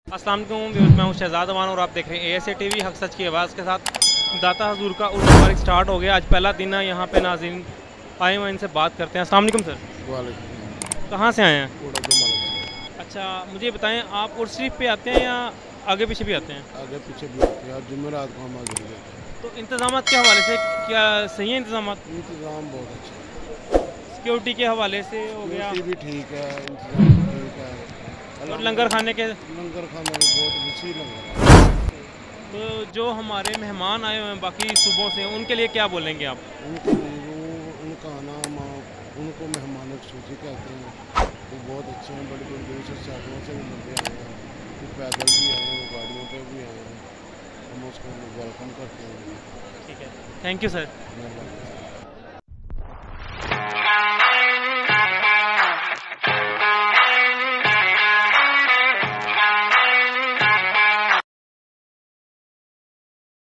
अस्सलाम वालेकुम, मैं हूं शहजाद अमान और आप देख रहे हैं ASA TV हक सच की आवाज़ के साथ। दाता हजूर का उर्दू मुबारक स्टार्ट हो गया। आज पहला दिन है यहाँ पे। नाज़रीन आए हुए इनसे बात करते हैं। अस्सलाम वालेकुम सर, वालेकुम। कहाँ से आए हैं? कोड़ा जो मालिक से अच्छा, मुझे बताएं, आप उर्स शरीफ पे आते हैं या आगे पीछे भी आते हैं? आगे पीछे भी होते हैं। आज जुमेरात को हम हाजिर होते हैं। तो इंतज़ाम के हवाले से क्या सही है? इंतज़ाम इंतज़ाम बहुत अच्छा है। सिक्योरिटी के हवाले से हो गया सिक्योरिटी भी ठीक है, इंतज़ाम भी ठीक है। और लंगर खाने के। लंगर खाने में बहुत वसी लंगर है। तो जो हमारे मेहमान आए हुए हैं बाकी सूबों से, उनके लिए क्या बोलेंगे आप? उनके लिए उनका नाम उनको मेहमान खसूसी कहते हैं। वो बहुत अच्छे हैं, बड़ी बड़ी दूर से शहरों से भी बंदे आए हैं। वो पैदल भी आए हैं, वो गाड़ियों पे भी आए हैं। हम उसको वेलकम करते हैं। ठीक है, थैंक यू सर। मेहरबानी।